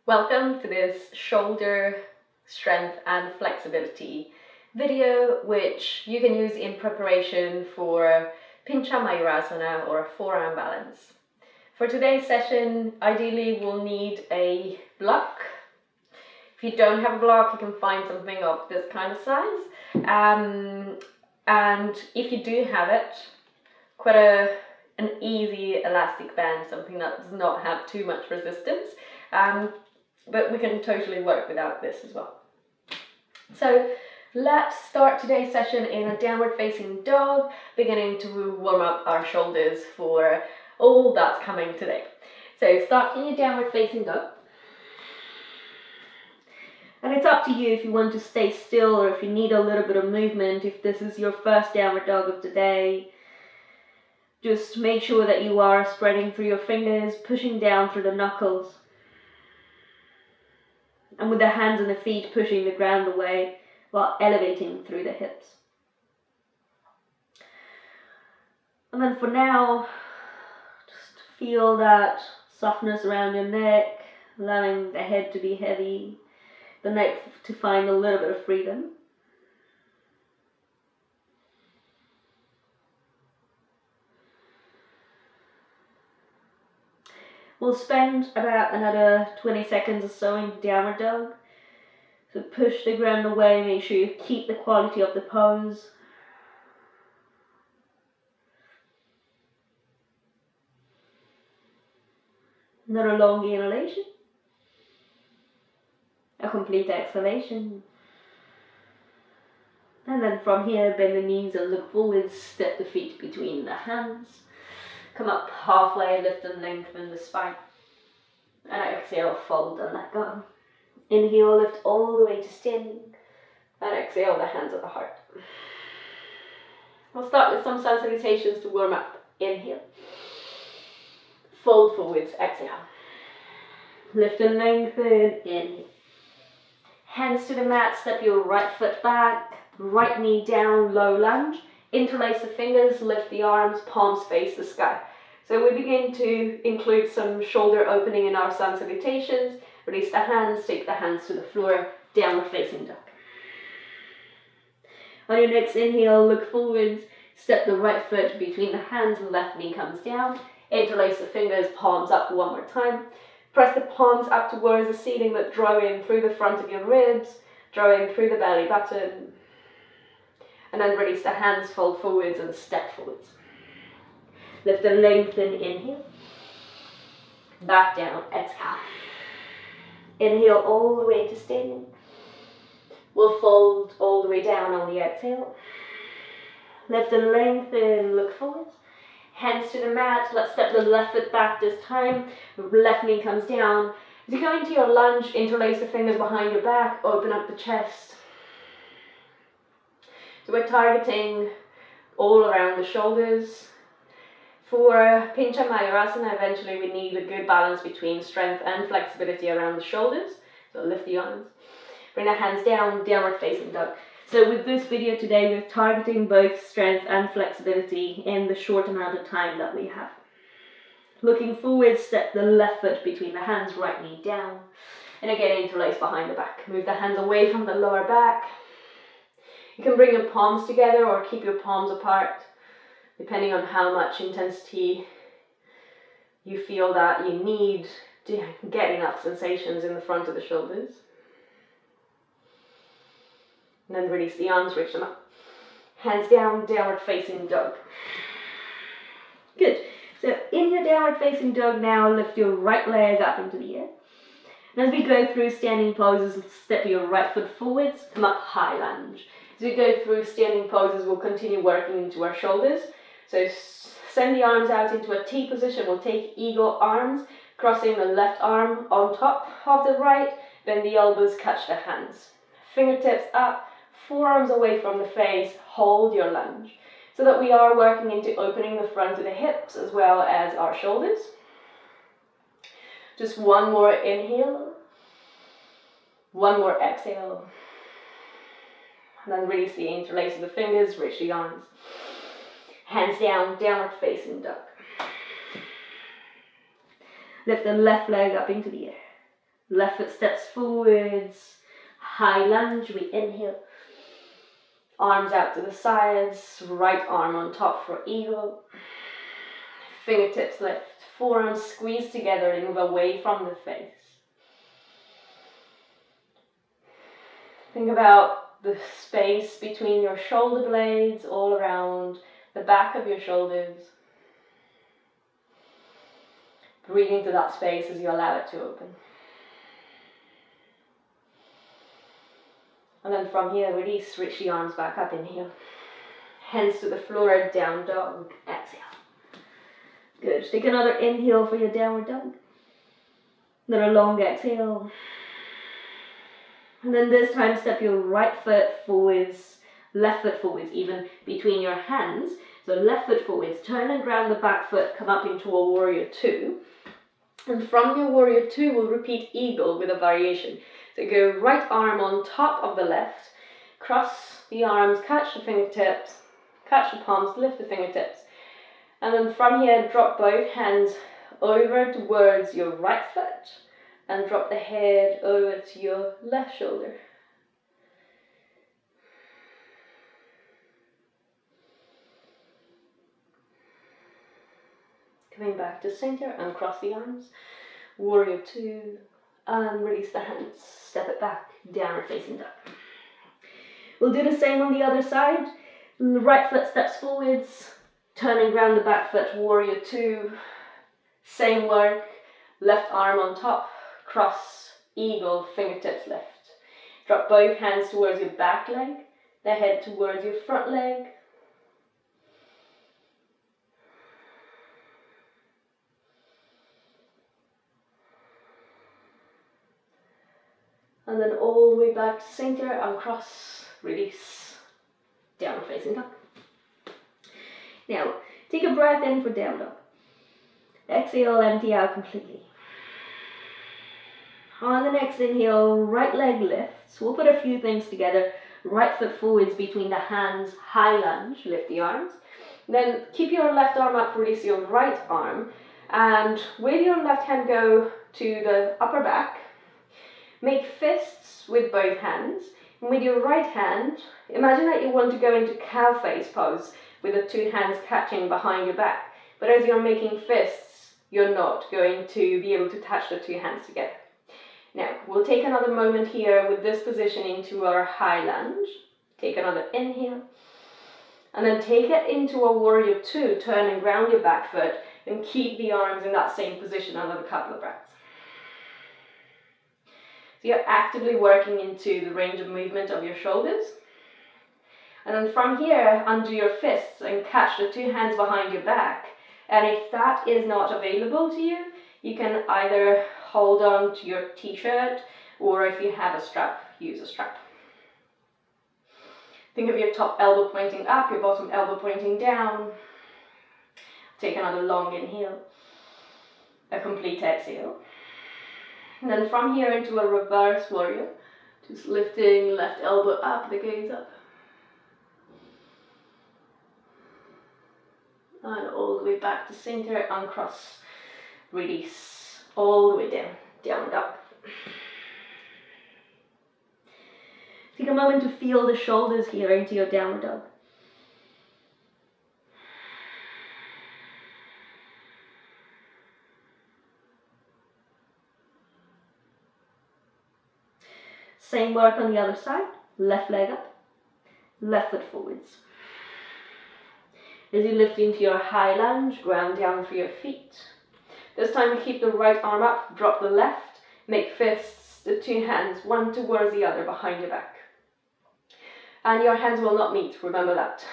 Welcome to this shoulder strength and flexibility video, which you can use in preparation for Pincha Mayurasana or forearm balance. For today's session, ideally we'll need a block. If you don't have a block, you can find something of this kind of size. And if you do have it, quite an easy elastic band, something that does not have too much resistance. But we can totally work without this as well. So let's start today's session in a downward facing dog, beginning to warm up our shoulders for all that's coming today. So start in your downward facing dog. And it's up to you if you want to stay still or if you need a little bit of movement. If this is your first downward dog of the day, just make sure that you are spreading through your fingers, pushing down through the knuckles. And with the hands and the feet pushing the ground away while elevating through the hips. And then for now, just feel that softness around your neck, allowing the head to be heavy, the neck to find a little bit of freedom. We'll spend about another 20 seconds or so in downward dog. So push the ground away, make sure you keep the quality of the pose. Another long inhalation. A complete exhalation. And then from here, bend the knees and look forwards, step the feet between the hands. Come up halfway, lift and lengthen the spine. And exhale, fold and let go. Inhale, lift all the way to standing. And exhale, the hands at the heart. We'll start with some sun salutations to warm up. Inhale. Fold forwards, exhale. Lift and lengthen, inhale. Hands to the mat, step your right foot back. Right knee down, low lunge. Interlace the fingers, lift the arms, palms face the sky. So we begin to include some shoulder opening in our sun salutations. Release the hands, take the hands to the floor, downward facing dog. On your next inhale, look forwards, step the right foot between the hands, left knee comes down. Interlace the fingers, palms up one more time. Press the palms up towards the ceiling, but draw in through the front of your ribs, draw in through the belly button. And then release the hands, fold forwards and step forwards. Lift and lengthen, inhale. Back down, exhale. Inhale all the way to standing. We'll fold all the way down on the exhale. Lift and lengthen, look forwards. Hands to the mat, let's step the left foot back this time. Left knee comes down. As you go into your lunge, interlace the fingers behind your back, open up the chest. So we're targeting all around the shoulders. For Pincha Mayurasana, eventually we need a good balance between strength and flexibility around the shoulders. So lift the arms. Bring the hands down, downward facing dog. So with this video today, we're targeting both strength and flexibility in the short amount of time that we have. Looking forward, step the left foot between the hands, right knee down. And again, interlace behind the back. Move the hands away from the lower back. You can bring your palms together or keep your palms apart, depending on how much intensity you feel that you need to get enough sensations in the front of the shoulders. And then release the arms, reach them up. Hands down, downward facing dog. Good. So in your downward facing dog now, lift your right leg up into the air. And as we go through standing poses, step your right foot forwards, come up high lunge. As we go through standing poses, we'll continue working into our shoulders. So send the arms out into a T position. We'll take eagle arms, crossing the left arm on top of the right. Bend the elbows, catch the hands. Fingertips up, forearms away from the face. Hold your lunge. So that we are working into opening the front of the hips as well as our shoulders. Just one more inhale. One more exhale. And then release the interlace of the fingers, reach the arms. Hands down, downward facing dog. Lift the left leg up into the air. Left foot steps forwards. High lunge, we inhale. Arms out to the sides. Right arm on top for eagle. Fingertips lift. Forearms squeeze together and move away from the face. Think about the space between your shoulder blades, all around the back of your shoulders. Breathe into that space as you allow it to open. And then from here, release, reach the arms back up, inhale. Hands to the floor, down dog, exhale. Good, take another inhale for your downward dog. Then a long exhale. And then this time, step your right foot forwards, left foot forwards, even between your hands. So left foot forwards, turn and ground the back foot, come up into a warrior two. And from your warrior two, we'll repeat eagle with a variation. So go right arm on top of the left, cross the arms, catch the fingertips, catch the palms, lift the fingertips. And then from here, drop both hands over towards your right foot and drop the head over to your left shoulder. Coming back to center, uncross the arms, warrior two, and release the hands, step it back, downward facing dog. We'll do the same on the other side. Right foot steps forwards, turn and ground the back foot, warrior two, same work, left arm on top, cross, eagle, fingertips lift. Drop both hands towards your back leg, the head towards your front leg. And then all the way back to center, uncross, release, downward facing dog. Now, take a breath in for down dog. Exhale, empty out completely. On the next inhale, right leg lifts. We'll put a few things together. Right foot forwards between the hands, high lunge, lift the arms. Then keep your left arm up, release your right arm. And with your left hand, go to the upper back. Make fists with both hands. And with your right hand, imagine that you want to go into cow face pose with the two hands catching behind your back. But as you're making fists, you're not going to be able to touch the two hands together. Now, we'll take another moment here with this positioning to our high lunge. Take another inhale. And then take it into a warrior two. Turn and ground your back foot and keep the arms in that same position another couple of breaths. So you're actively working into the range of movement of your shoulders. And then from here, undo your fists and catch the two hands behind your back. And if that is not available to you, you can either hold on to your t-shirt, or if you have a strap, use a strap. Think of your top elbow pointing up, your bottom elbow pointing down. Take another long inhale, a complete exhale. And then from here into a reverse warrior, just lifting left elbow up, the gaze up. And all the way back to center, uncross, release, all the way down, down dog. Take a moment to feel the shoulders here into your downward dog. Same work on the other side, left leg up, left foot forwards. As you lift into your high lunge, ground down through your feet. This time keep the right arm up, drop the left, make fists, the two hands, one towards the other behind your back. And your hands will not meet, remember that.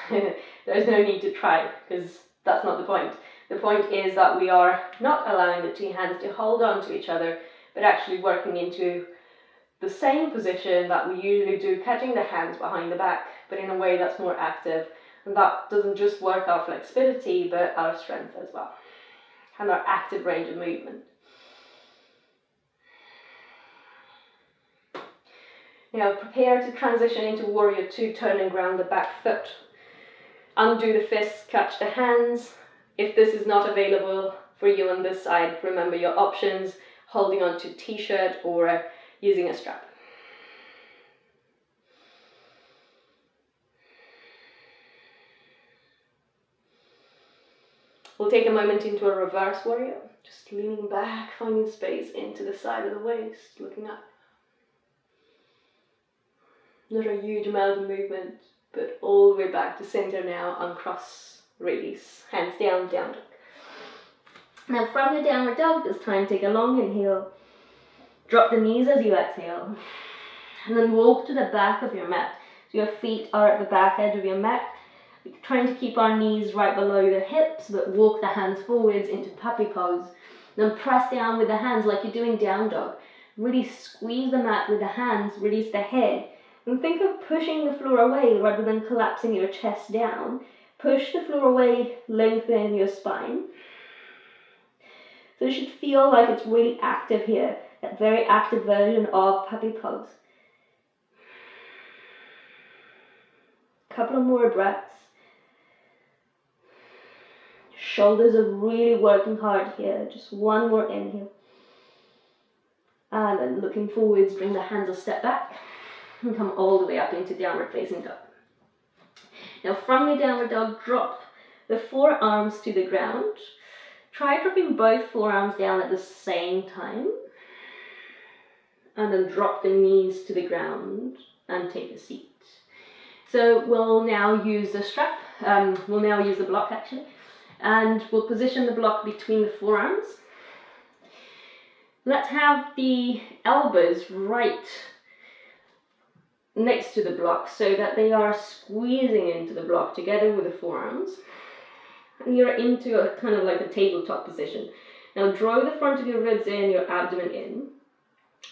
There's no need to try, because that's not the point. The point is that we are not allowing the two hands to hold on to each other, but actually working into the same position that we usually do, catching the hands behind the back, but in a way that's more active. And that doesn't just work our flexibility, but our strength as well, and our active range of movement. Now prepare to transition into warrior two, turn and ground the back foot. Undo the fists, catch the hands. If this is not available for you on this side, remember your options. holding on to t-shirt or using a strap. We'll take a moment into a reverse warrior, just leaning back, finding space into the side of the waist, looking up. Not a huge amount of movement, but all the way back to center now, uncross, release, hands down, down dog. Now from the downward dog, this time take a long inhale, drop the knees as you exhale, and then walk to the back of your mat. So your feet are at the back edge of your mat. We're trying to keep our knees right below the hips, but walk the hands forwards into puppy pose. Then press down with the hands like you're doing down dog. Really squeeze the mat with the hands, release the head. And think of pushing the floor away rather than collapsing your chest down. Push the floor away, lengthen your spine. So you should feel like it's really active here, that very active version of puppy pose. Couple of more breaths. Shoulders are really working hard here. Just one more inhale. And then looking forwards, bring the hands a step back and come all the way up into downward facing dog. Now from your downward dog, drop the forearms to the ground. Try dropping both forearms down at the same time. And then drop the knees to the ground and take a seat. So we'll now use the strap. We'll now use the block actually. And we'll position the block between the forearms. Let's have the elbows right next to the block so that they are squeezing into the block together with the forearms. And you're into a kind of like a tabletop position. Now draw the front of your ribs in, your abdomen in,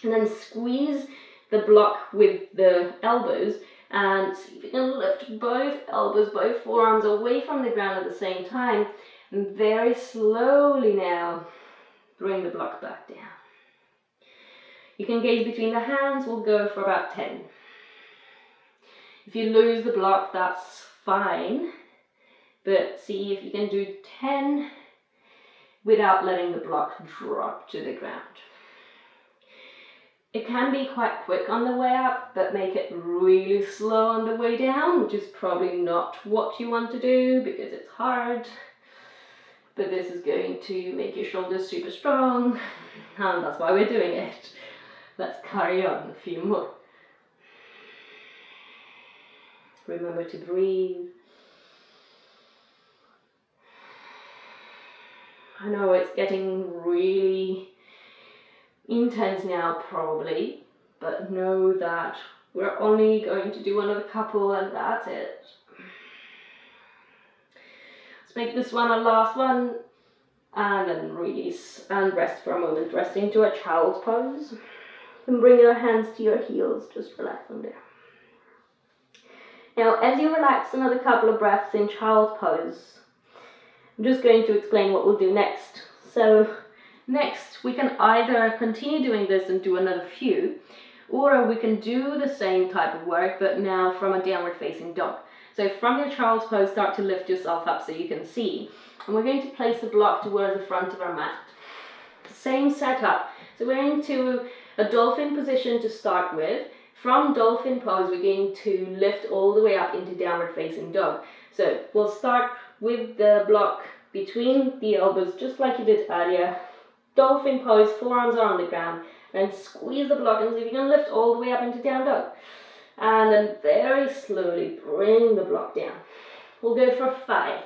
and then squeeze the block with the elbows and see if you can lift both elbows, both forearms away from the ground at the same time, and very slowly now bring the block back down. You can gaze between the hands. We'll go for about 10. If you lose the block, that's fine, but see if you can do 10 without letting the block drop to the ground. It can be quite quick on the way up, but make it really slow on the way down, which is probably not what you want to do because it's hard. But this is going to make your shoulders super strong, and that's why we're doing it. Let's carry on a few more. Remember to breathe. I know it's getting really intense now probably, but know that we're only going to do another couple and that's it. Let's make this one our last one and then release and rest for a moment. Rest into a child's pose and bring your hands to your heels, just relax on there. Now as you relax another couple of breaths in child's pose, I'm just going to explain what we'll do next. So next, we can either continue doing this and do another few, or we can do the same type of work, but now from a downward facing dog. So from your child's pose, start to lift yourself up so you can see. And we're going to place the block towards the front of our mat. Same setup. So we're into a dolphin position to start with. From dolphin pose, we're going to lift all the way up into downward facing dog. So we'll start with the block between the elbows, just like you did earlier. Dolphin pose, forearms are on the ground, and squeeze the block and see if you can lift all the way up into down dog. And then very slowly bring the block down. We'll go for 5.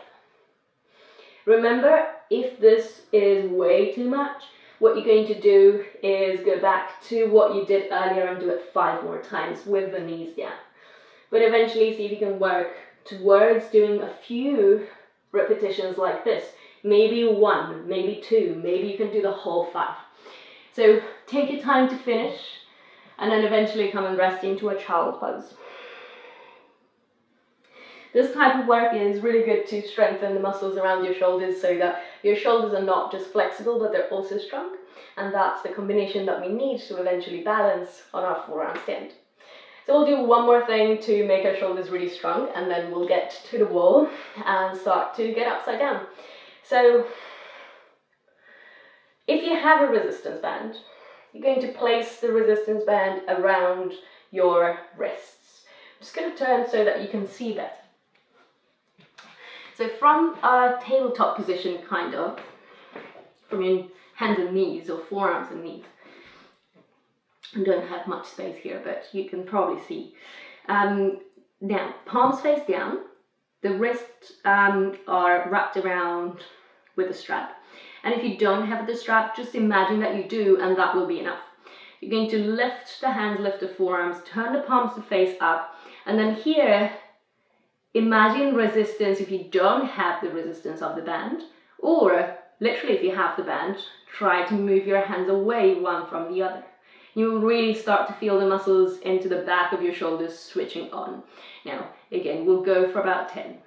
Remember, if this is way too much, what you're going to do is go back to what you did earlier and do it 5 more times with the knees down. But eventually see if you can work towards doing a few repetitions like this. Maybe 1, maybe 2, maybe you can do the whole 5. So take your time to finish and then eventually come and rest into a child pose. This type of work is really good to strengthen the muscles around your shoulders so that your shoulders are not just flexible but they're also strong, and that's the combination that we need to eventually balance on our forearm stand. So we'll do one more thing to make our shoulders really strong and then we'll get to the wall and start to get upside down. So If you have a resistance band, you're going to place the resistance band around your wrists. I'm just going to turn so that you can see that. So from a tabletop position, kind of, from your hands and knees, or forearms and knees. I don't have much space here, but you can probably see. Now, palms face down, the wrists are wrapped around with a strap. And if you don't have the strap, just imagine that you do, and that will be enough. You're going to lift the hands, lift the forearms, turn the palms to face up, and then here, imagine resistance if you don't have the resistance of the band, or literally if you have the band, try to move your hands away one from the other. You'll really start to feel the muscles into the back of your shoulders switching on. Now, again, we'll go for about 10.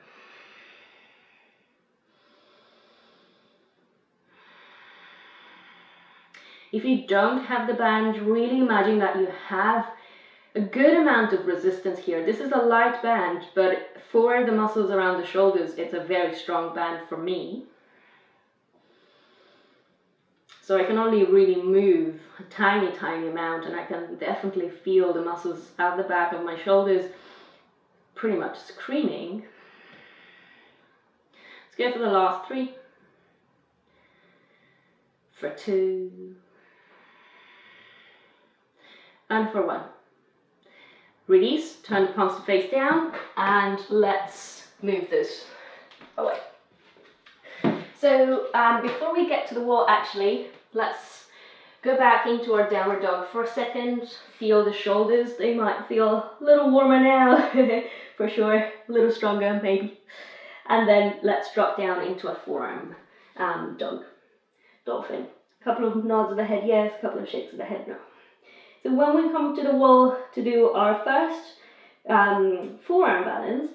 If you don't have the band, really imagine that you have a good amount of resistance here. This is a light band, but for the muscles around the shoulders, it's a very strong band for me. So I can only really move a tiny, tiny amount, and I can definitely feel the muscles at the back of my shoulders pretty much screaming. Let's go for the last 3. For 2. And for 1. Release, turn the palms to face down, and let's move this away. So before we get to the wall, actually, let's go back into our downward dog for a second. Feel the shoulders, they might feel a little warmer now, for sure, a little stronger maybe. And then let's drop down into a forearm dog, dolphin. A couple of nods of the head yes, a couple of shakes of the head no. So when we come to the wall to do our first forearm balance,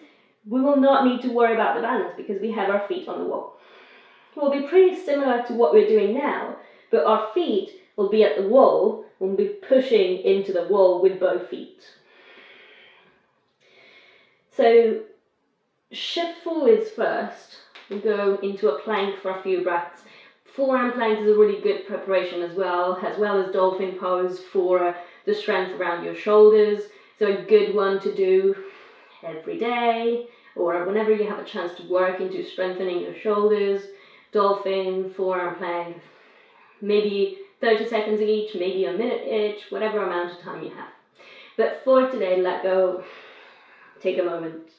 we will not need to worry about the balance because we have our feet on the wall. It will be pretty similar to what we're doing now, but our feet will be at the wall, we'll be pushing into the wall with both feet. So shift forwards first, we go into a plank for a few breaths. Forearm plank is a really good preparation as well as dolphin pose for the strength around your shoulders. So a good one to do every day or whenever you have a chance to work into strengthening your shoulders. Dolphin, forearm plank, maybe 30 seconds each, maybe a minute each, whatever amount of time you have. But for today, let go, take a moment,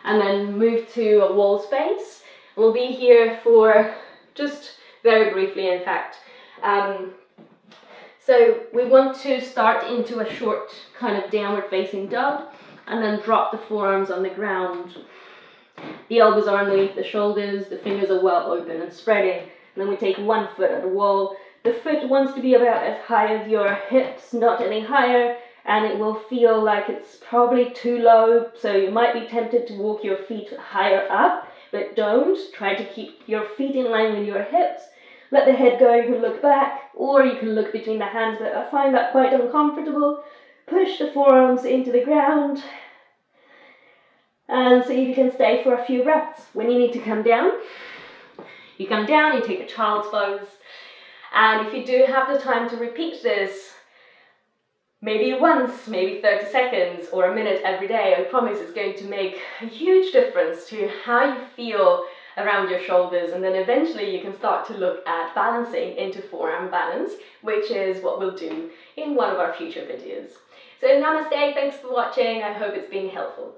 and then move to a wall space. We'll be here for just very briefly, in fact. So we want to start into a short kind of downward facing dog and then drop the forearms on the ground. The elbows are underneath the shoulders, the fingers are well open and spreading. And then we take one foot at the wall. The foot wants to be about as high as your hips, not any higher, and it will feel like it's probably too low, so you might be tempted to walk your feet higher up, but don't. Try to keep your feet in line with your hips. Let the head go, you can look back, or you can look between the hands, but I find that quite uncomfortable. Push the forearms into the ground, and see if you can stay for a few breaths. When you need to come down, you come down, you take a child's pose, and if you do have the time to repeat this, maybe once, maybe 30 seconds, or a minute every day, I promise it's going to make a huge difference to how you feel around your shoulders, and then eventually you can start to look at balancing into forearm balance, which is what we'll do in one of our future videos. So namaste, thanks for watching, I hope it's been helpful.